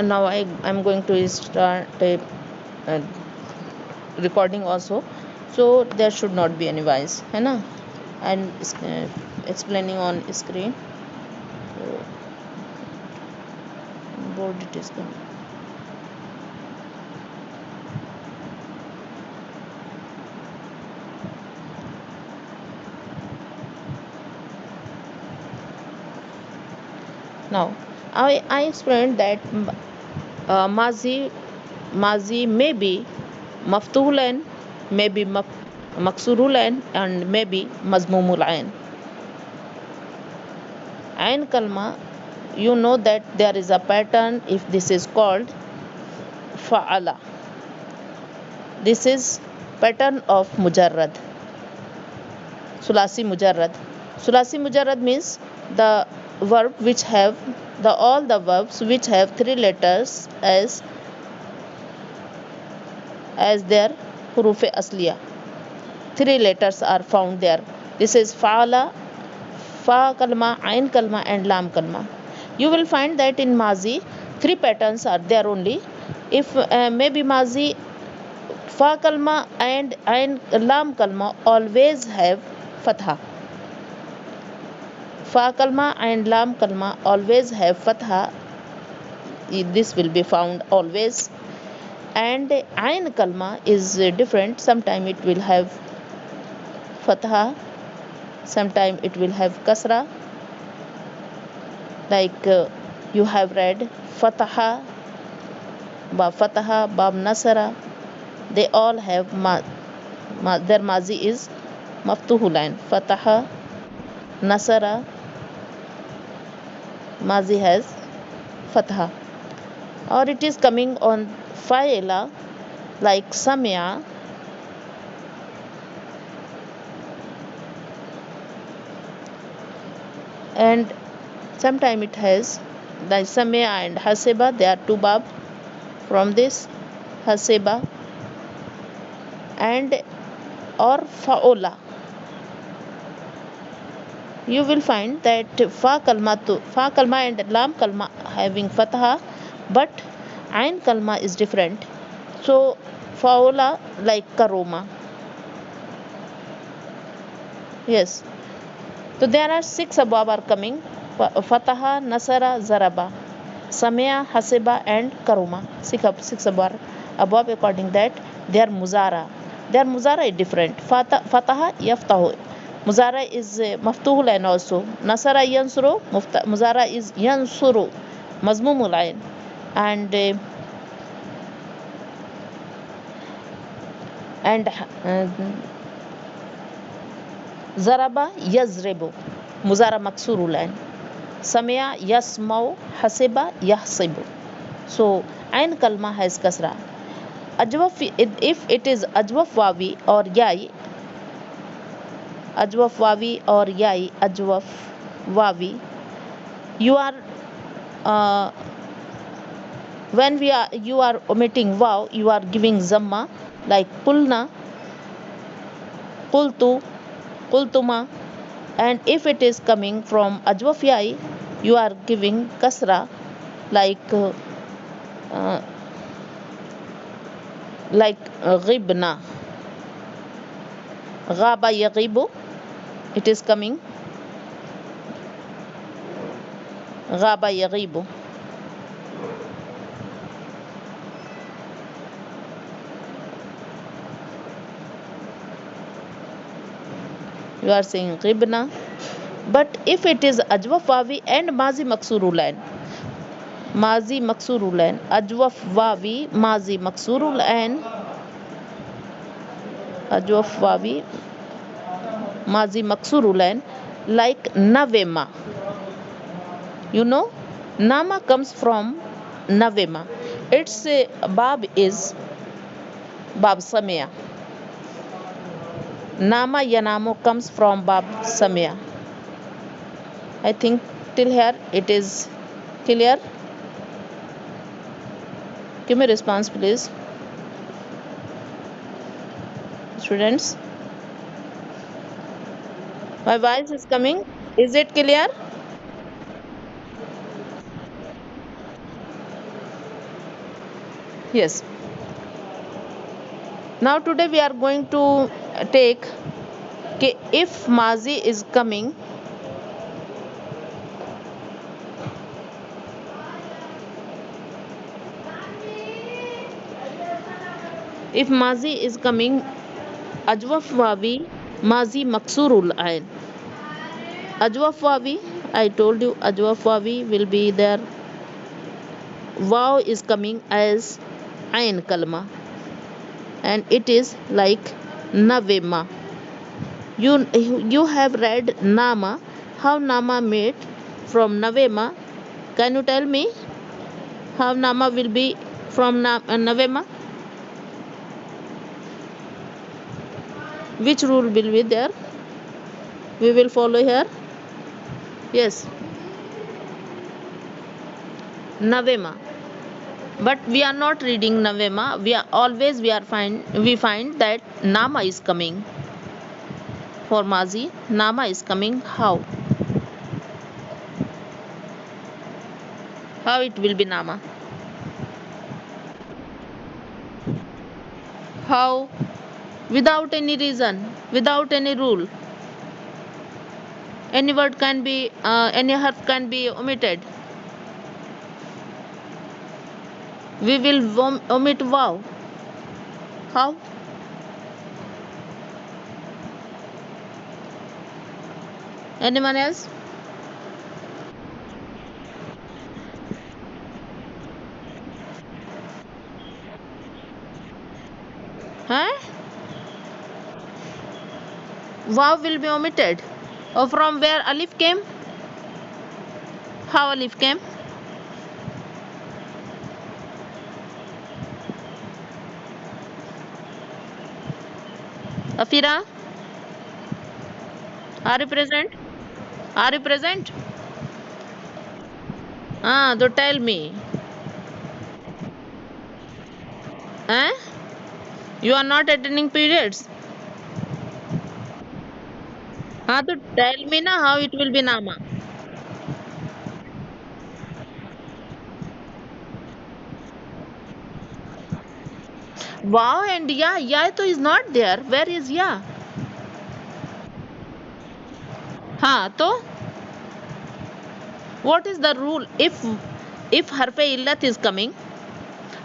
now I'm going to start a recording also, so there should not be any voice, है ना, and explaining on screen. So, board it is coming. Now I explained that mazi may be maftuhul ain, maybe maksurul ain, and maybe mazmumul ain. Ain kalma, you know that there is a pattern if this is called fa'ala. This is pattern of mujarrad, sulasi mujarrad. Sulasi mujarrad means the verb which have all the verbs which have three letters as their huruf asliya. Three letters are found there. This is fa'ala, fa kalma, ain kalma, and lam kalma. You will find that in mazi three patterns are there only. If maybe mazi, fa kalma and ain lam kalma always have fatha. Fa kalma and lam kalma always have fatha. This will be found always. And ain kalma is different. Sometime it will have fatha, sometime it will have kasra. Like you have read fataha, bab nasara. They all have their mazi is maftuhulain. Fataha, nasara, mazi has fatha. Or it is coming on fa'ila, like samia, and sometime it has the samia and haseba. They are two bab from this haseba. And or fa'ola, you will find that fa kalma and lam kalma having fatha, but ain kalma is different. So fa'ola like karoma. Yes, so there are six above are coming: fataha, nasara, zaraba, samia, haseba, and karuma. Six above according that their muzara. Their muzara is different. Fataha yaftahu, muzara is maftuhul ain also. Nasara yansuru, muzara is yansuru, mazmumul ain. And zaraba yazribu, muzara maksurul ain. Samia yasmau, haseba yahsibu. So ain kalma has kasra. Ajwaf, if it is ajwaf wawi or yai, ajwaf wawi or yai, ajwaf wawi, you are when you are omitting waw, you are giving zamma, like qulna, qultu, qultuma. And if it is coming from ajwaf yai, you are giving kasra, like ghibna, ghaba yaghibu, it is coming ghaba yaghibu. You are saying ghibna. But if it is ajwaf wawi and mazi maksurul ain, mazi maksurul ain, ajwaf wawi, mazi maksurul ain, ajwaf wawi, mazi maksurul ain, like navema. You know, nama comes from navema. Its bab is bab samia. Nama yanamo comes from bab samia. I think till here it is clear. Give me response, please, students. My voice is coming. Is it clear? Yes. Now today we are going to take if Mazi is coming. If Mazi is coming, Ajwaf Wawi, Mazi Maksurul Ain. Ajwaf Wawi, I told you Ajwaf Wawi will be there. Wow is coming as Ain Kalma, and it is like Navema. You have read Nama. How Nama made from Navema? Can you tell me how Nama will be from Navema? Which rule will be there? We will follow here. Yes, Navema. But we are not reading Navema. We find that Nama is coming. For Mazi, Nama is coming. How? How it will be Nama? How? Without any reason, without any rule. Any word can be, any harf can be omitted. We will omit wow. How? Anyone else? Huh? Wow will be omitted. Or from where alif came? How alif came? Afira, are you present? Are you present? So tell me. Huh? You are not attending periods. So tell me na how it will be Nama. Wow and ya to is not there. Where is ya? So what is the rule if harfe illat is coming?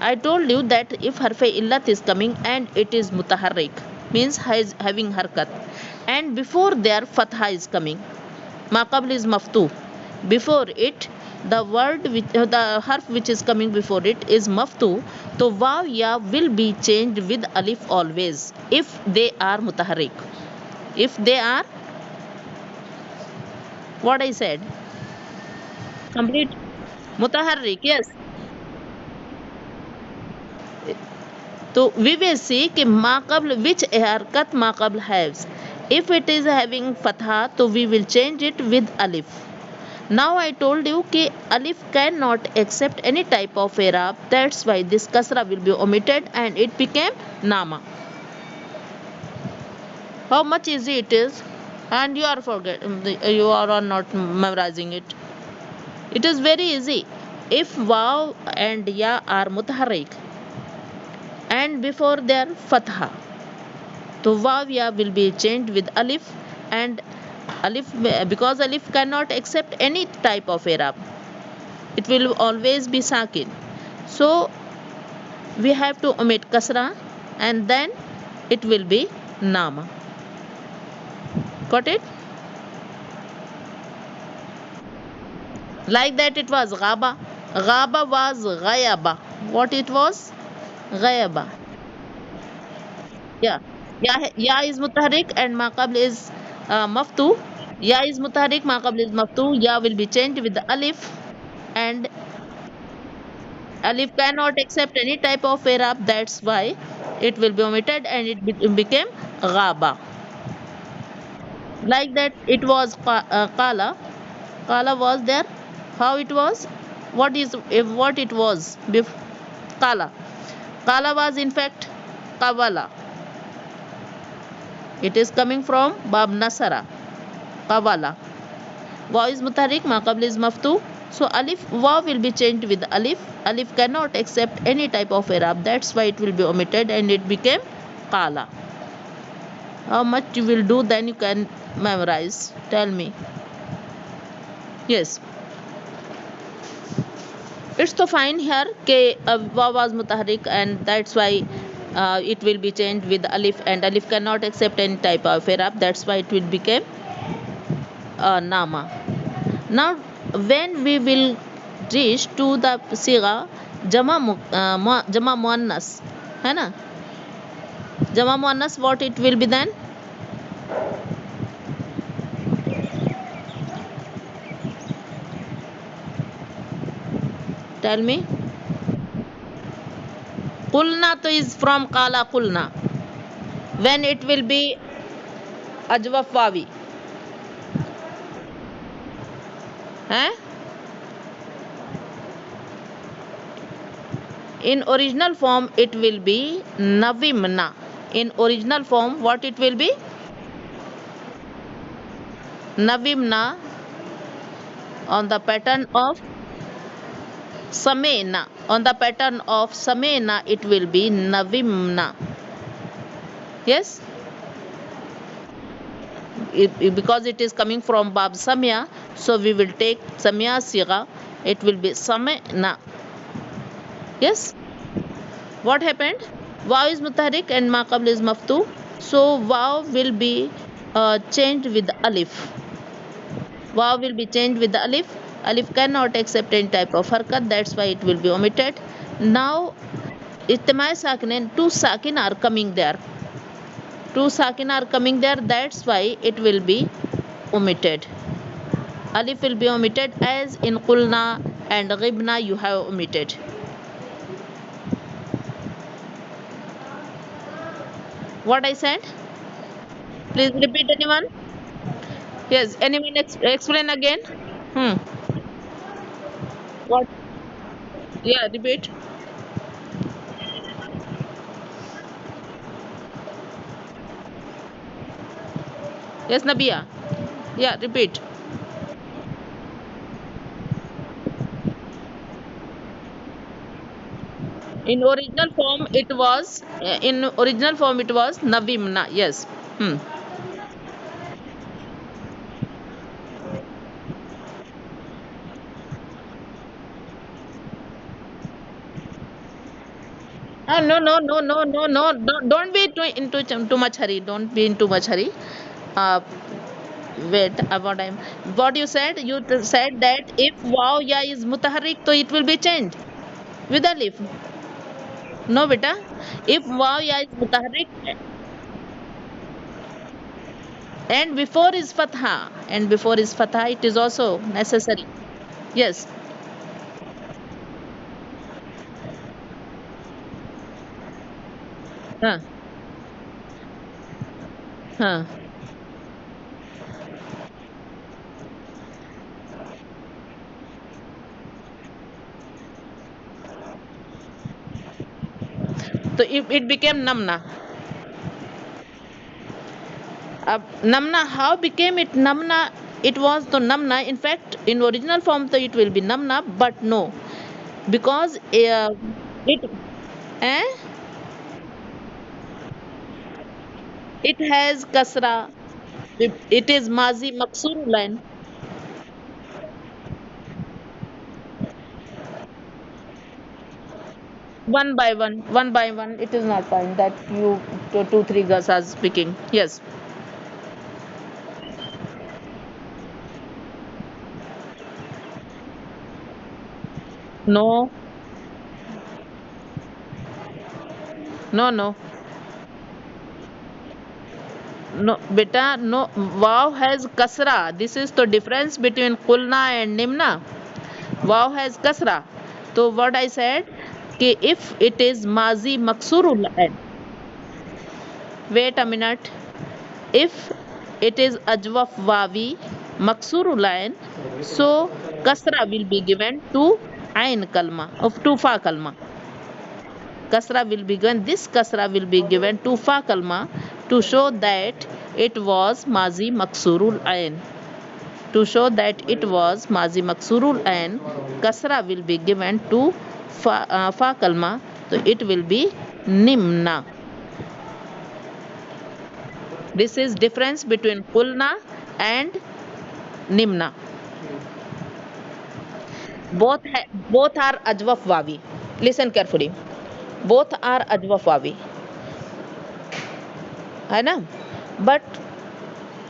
I told you that if harfe illat is coming and it is mutaharrik, means is having harkat, and before there fatha is coming, maqabl is maftu, before it the word which the harf which is coming before it is maftu, so waw ya will be changed with alif always if they are mutaharrik. If they are, what I said, complete, mutaharrik, yes. So we will see कि माकबल which haircut माकबल has. If it is having fatha, so we will change it with alif. Now I told you कि alif cannot accept any type of i'rab. That's why this kasra will be omitted and it became nama. How much easy it is, and you are not memorizing it. It is very easy. If waw and ya are mutaharrik and before their fatha, so waw ya will be changed with alif, and alif, because alif cannot accept any type of i'rab, it will always be sakin. So we have to omit kasra and then it will be nama. Got it? Like that it was ghaba. Ghaba was ghayaba. What it was? Ghayaba. Yeah. Ya is mutaharrik and maqabl is maftu. Ya is mutaharrik, maqabl is maftu. Ya will be changed with the alif, and alif cannot accept any type of i'rab. That's why it will be omitted and it became ghaba. Like that it was qala. Qala was there. How it was? What it was? Qala. Qala was in fact qawala. It is coming from Bab Nasara. Qawala. Wa is mutarik, maqabl is maftu. So alif waw will be changed with alif. Alif cannot accept any type of i'rab. That's why it will be omitted and it became qala. How much you will do, then you can memorize. Tell me. Yes. It's to find here ke waw was mutaharrik and that's why it will be changed with alif, and alif cannot accept any type of i'rab. That's why it will become nama. Now when we will reach to the siga jama muannas, है ना, jama muannas, what it will be then? Tell me. Qulna to is from qala qulna. When it will be ajwaf wawi, eh? In original form it will be navimna. In original form what it will be? Navimna. On the pattern of samena. On the pattern of samena it will be navimna. Yes, because it is coming from bab samya, so we will take samya siga. It will be samena. Yes. What happened? Waw is mutaharrik and ma qabl is maftu, so waw will be changed with alif. Waw will be changed with the alif. Alif cannot accept any type of harkat, that's why it will be omitted. Now ijtimai sakinain, two sakin are coming there. Two sakin are coming there, that's why it will be omitted. Alif will be omitted as in qulna and ghibna you have omitted. What I said? Please repeat, anyone? Yes, anyone explain again? What? Yeah, repeat. Yes, Nabia. Yeah, repeat. In original form it was navimna. Yes. No, no, no, no, no, no. Don't be too much hurry. Don't be in too much hurry. Uh, Wait. What you said? You said that if waw ya is mutaharrik, so it will be changed with alif. No, beta. If waw ya is mutaharrik and before is fatha, it is also necessary. Yes. Huh. Huh. So it became namna. Namna, how became it namna? It was the namna. In fact, in original form, so it will be namna, but no, because it eh, it has kasra. It is mazi maksur line. One by one. It is not fine that you two three girls are speaking. Yes. No. No. No. No, beta, no. Wow has kasra. This is the difference between kulna and nimna. Wow has kasra. So what I said, कि if it is mazi maksurul ain. Wait a minute. If it is ajwaf wawi maksurul ain, so kasra will be given to ain kalma of to fa kalma. Kasra will be given. This kasra will be given to fa kalma to show that it was mazi maksurul ain. To show that it was mazi maksurul and kasra will be given to fa kalma, so it will be nimna. This is difference between kulna and nimna. Both are ajwaf wawi. Listen carefully. Both are ajwaf wawi, है ना? But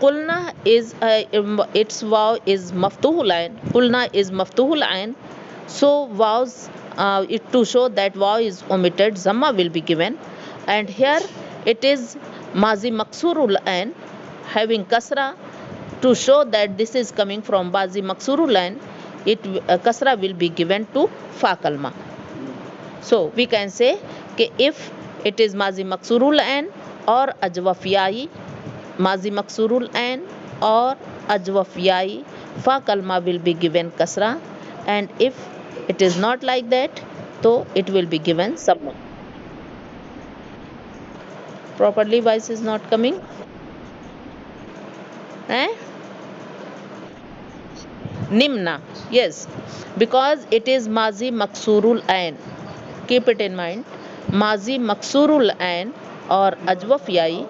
kulna is its waw is maftuhul ain. Kulna is maftuhul ain. So waws, it to show that waw is omitted, zamma will be given. And here it is mazi maksurul ain having kasra. To show that this is coming from mazi maksurul ain, it kasra will be given to fa kalma. So we can say कि if it is mazi maksurul ain or ajwaf ya'i, mazi maksurul ain or ajwaf ya'i, fa kalma will be given kasra. And if it is not like that, so it will be given samma. Properly voice is not coming. Nimna, yes, because it is mazi maksurul ain. Keep it in mind. Mazi maksurul ain or ajwaf ya'i.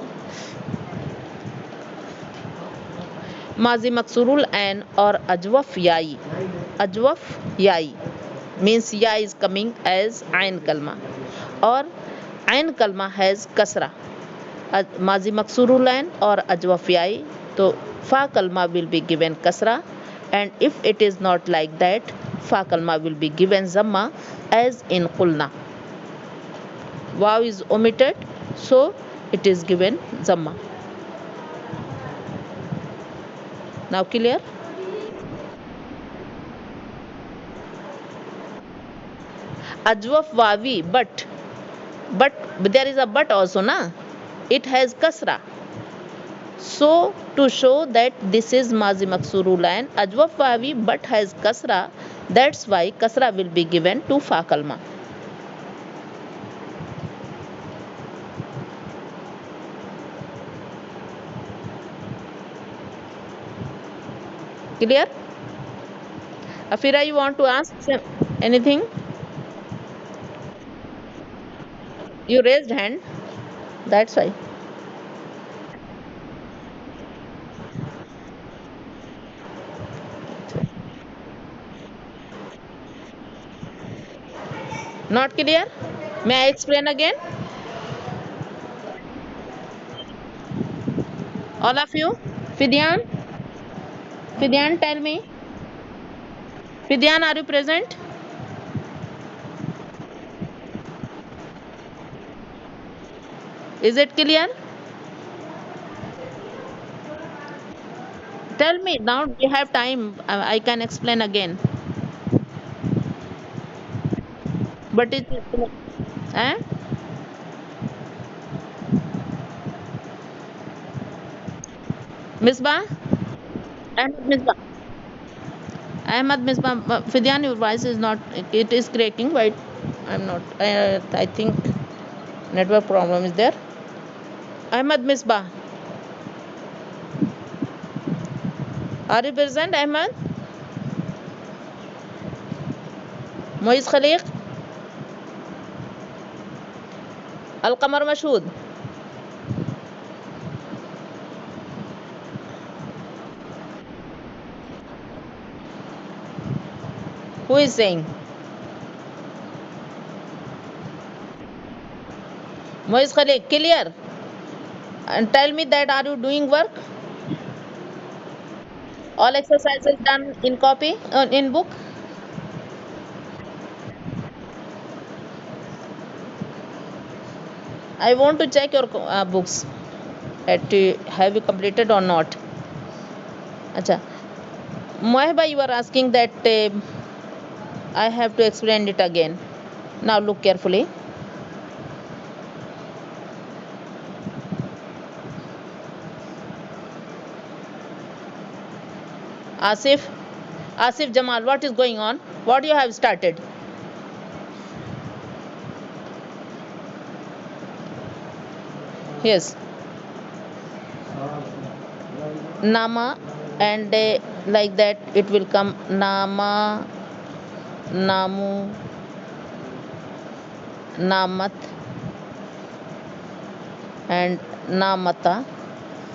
Mazi maksurul ain or ajwaf ya'i. Ajwaf ya'i means ya is coming as ain kalma, or ain kalma has kasra. Mazi maksurul ain or ajwaf ya'i, so fa kalma will be given kasra. And if it is not like that, fa kalma will be given zamma as in qulna. Waw is omitted, so it is given zamma. Now clear? Ajwaf wawi, but there is a but also, na? It has kasra. So to show that this is mazi maksurul ain, ajwaf wawi but has kasra, that's why kasra will be given to fa kalma. Clear? Afira, you want to ask anything? You raised hand, that's why. Not clear? May I explain again? All of you? Fidyan? Fidyan, tell me. Fidyan, are you present? Is it clear? Tell me, now we have time. I can explain again. But it is. Eh? Misbah? Ahmed Misbah. Ahmed Misbah. Fidyan, your voice is not. It is cracking. Wait, I'm not. I think network problem is there. Ahmed Misbah. Are you present, Ahmed? Moiz Khaliq? Al-Qamar Mashood? Who is saying? Moiz Khaliq, clear? And tell me that are you doing work? All exercises done in copy, in book? I want to check your books. Have you completed or not? Acha. Moheba, you are asking that I have to explain it again. Now look carefully. Asif Jamal, what is going on? What you have started? Yes. Nama and like that it will come nama, namu, namat and namata.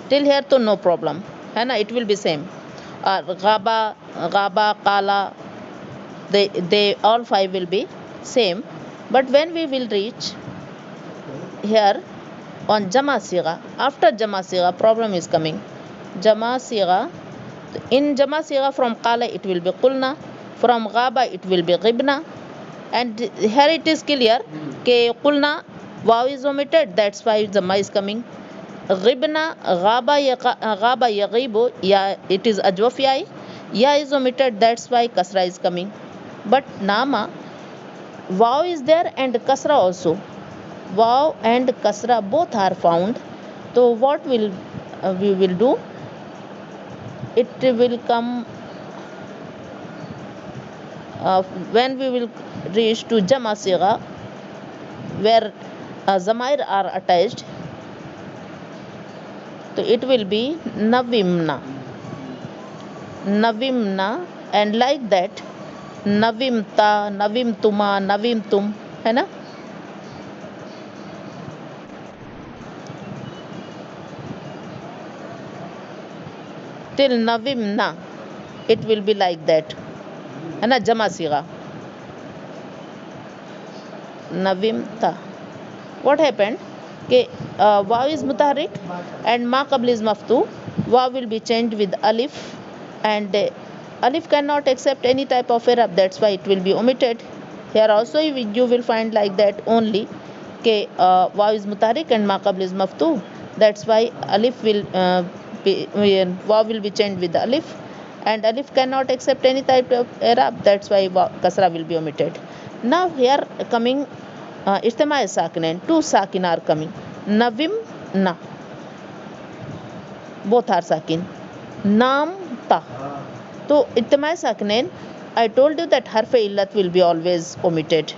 Till here to no problem है ना, it will be same. Gaba, gaba, kala, they all five will be same. But when we will reach here on Jama Sigha, after Jama Sigha problem is coming. Jama Sigha, in Jama Sigha from Qala it will be Qulna, from Ghaba it will be Ghibna, and here it is clear ke Qulna waw is omitted, that's why Jama is coming. Ghibna, Ghaba Yaghibu, ya it is Ajwaf ya is omitted, that's why Kasra is coming. But Nama, waw is there and Kasra also. Waw and Kasra both are found. So what will we will do? It will come when we will reach to Jama Sigha, where Zamair are attached. So it will be Navimna. Navimna, and like that Navimta, Navimtuma, Navimtum, है ना? Till Navimna, it will be like that, है ना? Jama Sigha. Navimta. What happened? Okay, waw is mutaharrik and ma qabl is maftu. Waw will be changed with alif, and alif cannot accept any type of i'rab, that's why it will be omitted. Here also you will find like that only. Okay, waw is mutaharrik and ma qabl is maftu. That's why alif will waw will be changed with alif, and alif cannot accept any type of i'rab, that's why kasra will be omitted. Now here coming Ijtima Sakinain, two sakin are coming. Navim na, both are sakin. Nam ta. So Ijtima Sakinain, I told you that harf illat will be always omitted.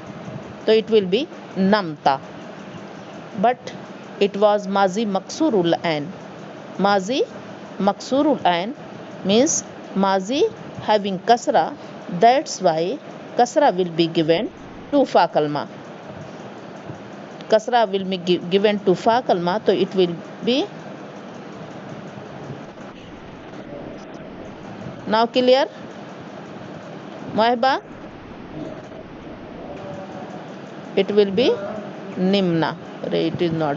So it will be namta. But it was mazi maksurul ain. Mazi maksurul ain means mazi having kasra, that's why kasra will be given to fa kalma. Kasra will be given to fa kalma, so it will be. Now clear? Mahba? It will be nimna. It is not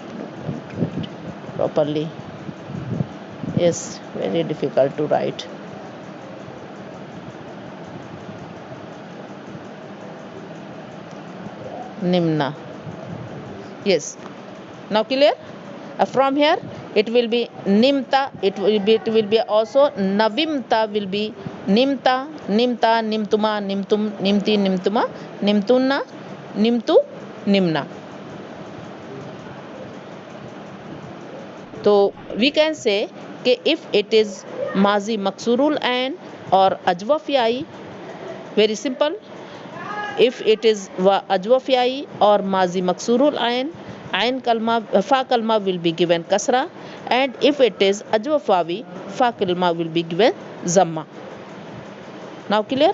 properly. Yes, very difficult to write. Nimna. Yes. Now clear? From here it will be nimta, it will be also navimta, will be nimta, nimta, nimtuma, nimtum, nimti, nimtuma, nimtunna, nimtu, nimna. So we can say कि if it is mazi maksurul ain or ajwaf yai, very simple. If it is ajwaf yai or mazi maksurul ain kalma, fa kalma will be given kasra, and if it is ajwaf wawi, fa kalma will be given zamma. Now clear?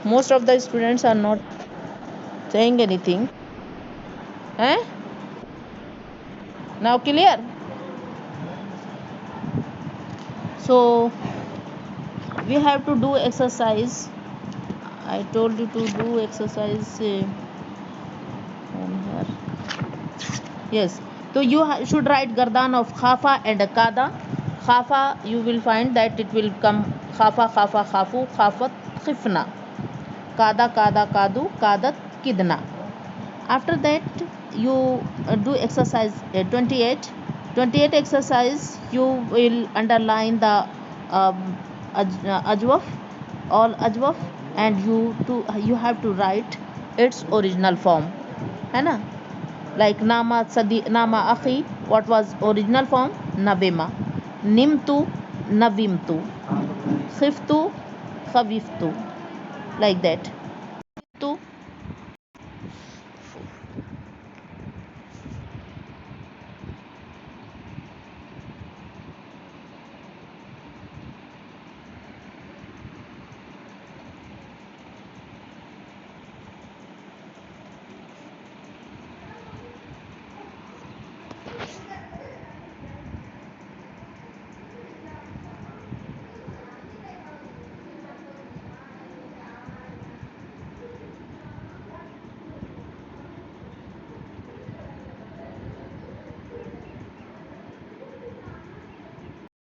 Most of the students are not saying anything. Eh? Now clear? So we have to do exercise. I told you to do exercise here. Yes. So you should write gardan of khafa and kada. Khafa, you will find that it will come khafa, khafa, khafu, khafat, khifna. Kada, kada, kadu, kadat, kidna. After that you do exercise 28. 28 exercise, you will underline the ajwaf, all ajwaf, and you have to write its original form, है ना? Like nama akhi, what was original form? Navima. Nimtu, navimtu. Khiftu, khawiftu. Like that. Tu,